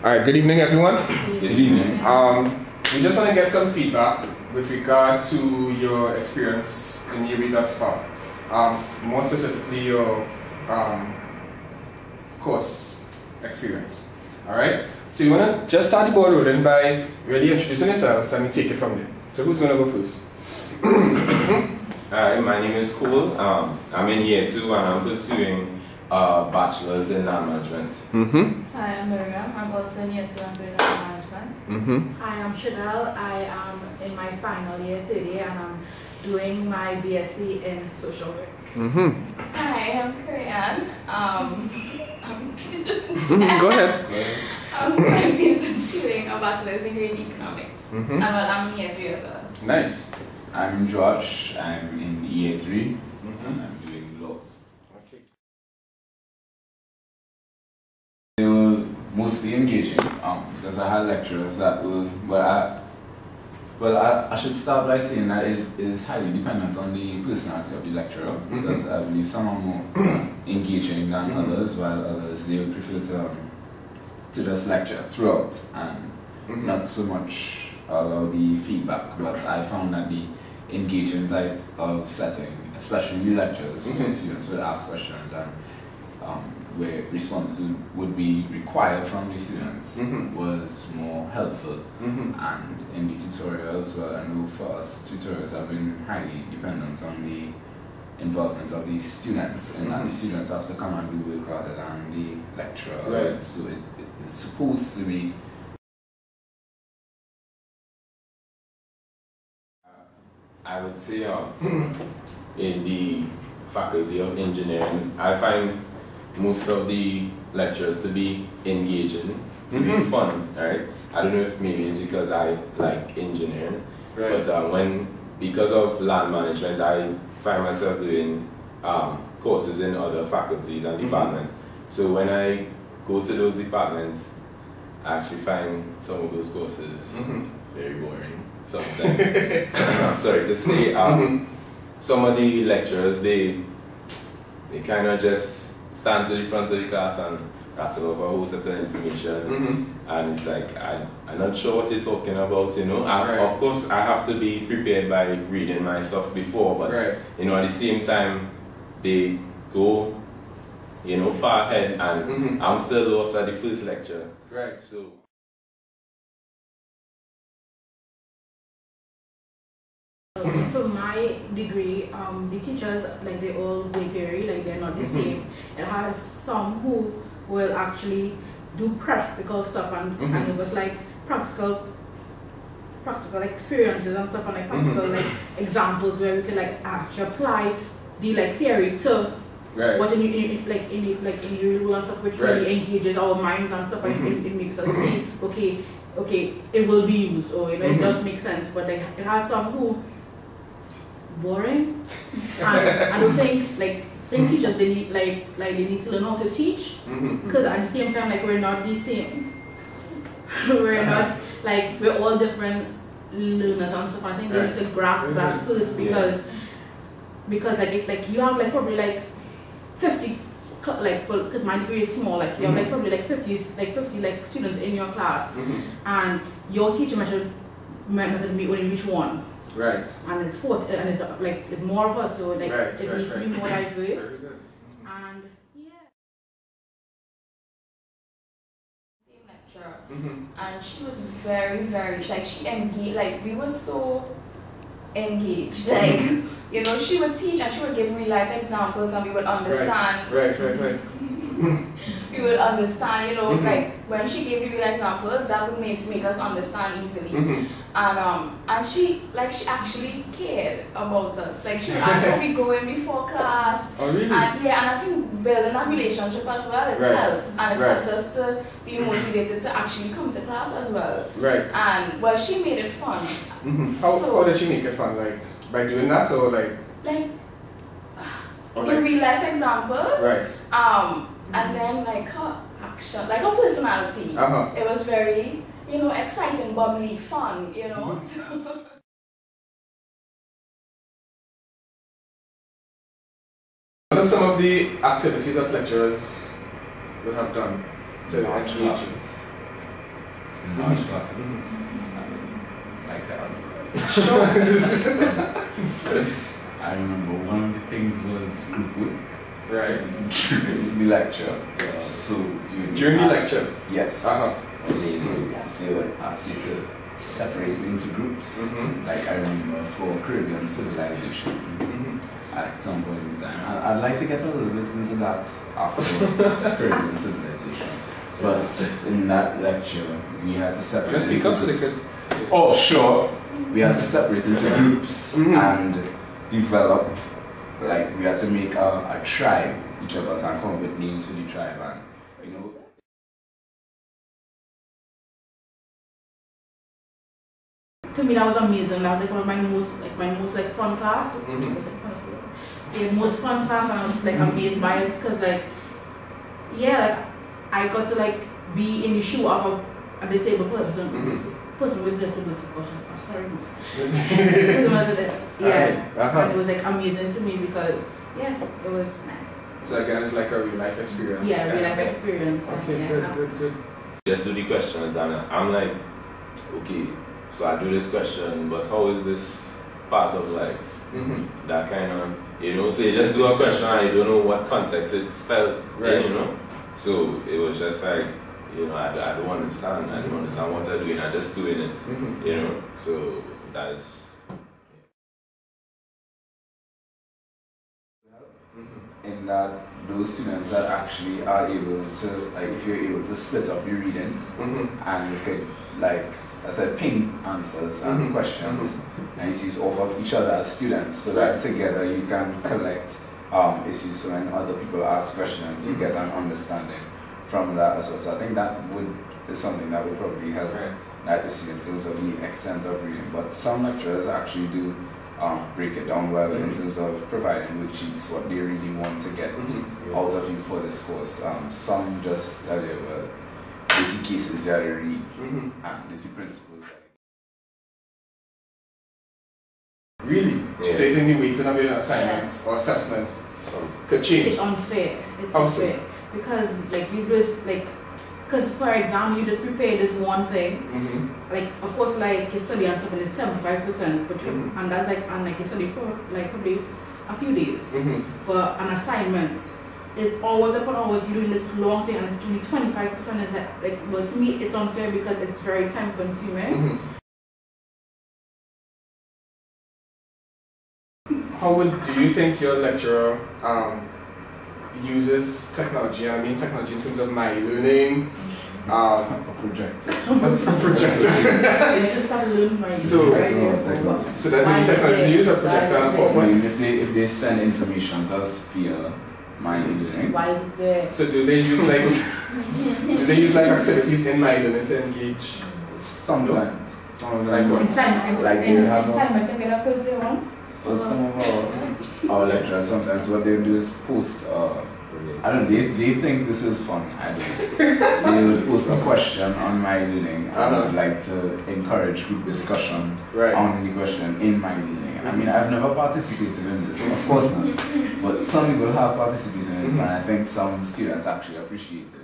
Alright, good evening everyone. Good evening. We just want to get some feedback with regard to your experience in UB thus far. More specifically your course experience. Alright? So you want to just start the ball rolling by really introducing yourselves and we take it from there. So who's going to go first? Hi, my name is Cole. I'm in year 2 and I'm pursuing bachelor's in land management. Hi, I'm Miriam. I'm also in year 2 and doing land management. Hi, I'm Shadel. I am in my final year, third year, and I'm doing my BSc in social work. Hi, I'm Korean. Go ahead. I'm going to be pursuing a bachelor's degree in economics. And I'm in year 3 as well. Nice. I'm Josh. I'm in year 3 and I'm doing law. Okay. They were mostly engaging because I had lecturers that were, I should start by saying that it is highly dependent on the personality of the lecturer, because I believe some are more engaging than others, while others they would prefer to just lecture throughout and not so much allow the feedback. But I found that the engaging type of setting, especially the lectures, where students would ask questions and where responses would be required from the students, was more helpful. And in the tutorials, well, I know for us, tutorials have been highly dependent on the involvement of the students, and that the students have to come and do it rather than the lecturer. Right. So it's supposed to be I would say in the faculty of engineering, I find most of the lectures to be engaging, to be fun, right? I don't know if maybe it's because I like engineering, but because of land management, I find myself doing courses in other faculties and departments. So when I go to those departments, I actually find some of those courses very boring sometimes. Sorry to say, some of the lecturers, they kind of just stand to the front of the class and rattle over a whole set of information, and it's like, I'm not sure what you're talking about, you know. Of course, I have to be prepared by reading my stuff before, but you know, at the same time, they go, you know, far ahead, and I'm still lost at the first lecture. Right. So. For my degree, the teachers, like, they all vary, like they're not the same. It has some who will actually do practical stuff, and it was like practical experiences and stuff, and like practical like examples where we could like actually apply the like theory to what in the real world and stuff, which really engages our minds and stuff, and it makes us see, okay, it will be used, or you know, it does make sense. But like, it has some who boring, and I don't think teachers, they need they need to learn how to teach, because at the same time, like, we're not the same. We're not like, we're all different learners and stuff. I think they need to grasp that first, because like you have like probably like 50 because my degree is small, like you have like probably like 50 like students in your class, and your teacher method may only reach one. Right. And it's it's more of us, so like it needs to be more diverse. And Same lecturer, and she was very, very like, she engaged, like we were so engaged, like you know, she would teach and she would give real life examples and we would understand. Right. We would understand, you know, like when she gave real examples, that would make us understand easily. And she actually cared about us. Like, she would ask how we go in before class. Oh, really? And I think building that relationship as well, it helped. And it helped us to be motivated to actually come to class as well. Right. And well, she made it fun. How did she make it fun? Like by doing that, or like in real life examples. Right. And then like her action, like her personality. It was very, you know, exciting, bubbly, fun, you know. What are some of the activities that lecturers would have done to engage you? in large classes. Like that. I remember one of the things was group work. Right. During the lecture. So you during the lecture? Yes. So they would ask you to separate into groups. Like I remember for Caribbean civilization at some point in time. I'd like to get a little bit into that after Caribbean civilization. But in that lecture, we had to separate. Let's speak up to the kids. Oh, sure. We had to separate into groups and develop, like, we had to make a tribe, each of us, and come up with names for the tribe. And, you know, to me, that was amazing. That was like one of my most fun class. The most fun class, and I was like amazed by it because like, yeah, like I got to like be in the shoe of a disabled person. Person with disability. Sorry, miss. Yeah, and it was like amazing to me because it was nice. So again, it's like a real life experience. Yeah, real life experience. Okay, good. Just do the questions, and I'm like, okay, so I do this question, but how is this part of life? That kind of, you know, so you just do a question and you don't know what context it felt in, you know. So it was just like, you know, I don't understand. I don't understand what I'm doing. I'm just doing it, you know. So that's. in that those students that actually are able to, like, if you're able to split up your readings and you could, like I said, ping answers and questions and issues off of each other as students, so that together you can collect issues. So when other people ask questions, you get an understanding from that as well. So I think that is something that would probably help like the students in terms of the extent of reading. But some lecturers actually do break it down well in terms of providing worksheets, what they really want to get out of you for this course. Some just tell you, well, basic cases you have to read and basic principles. Really? Yeah. So you think the weighting of your assignments or assessments could change? It's unfair. It's unfair. Because like you just like, because for exam you just prepare this one thing. Like of course like you study on something is 75%, but and that's like and like you study for like probably a few days. For an assignment, it's always upon always you're doing this long thing and it's only 25% is like well to me it's unfair because it's very time consuming. Do you think your lecturer uses technology? I mean technology in terms of my learning. A projector. So that's any technology use a projector and PowerPoint? If they send information to us via my learning. So do they use like activities in my learning to engage? Sometimes. Some of them like well, some of our lecturers sometimes what they do is post I don't know, they think this is fun. I don't know. They would post a question on my learning and I would like to encourage group discussion on the question in my learning. I mean, I've never participated in this, of course not. But some people have participated in this and I think some students actually appreciate it.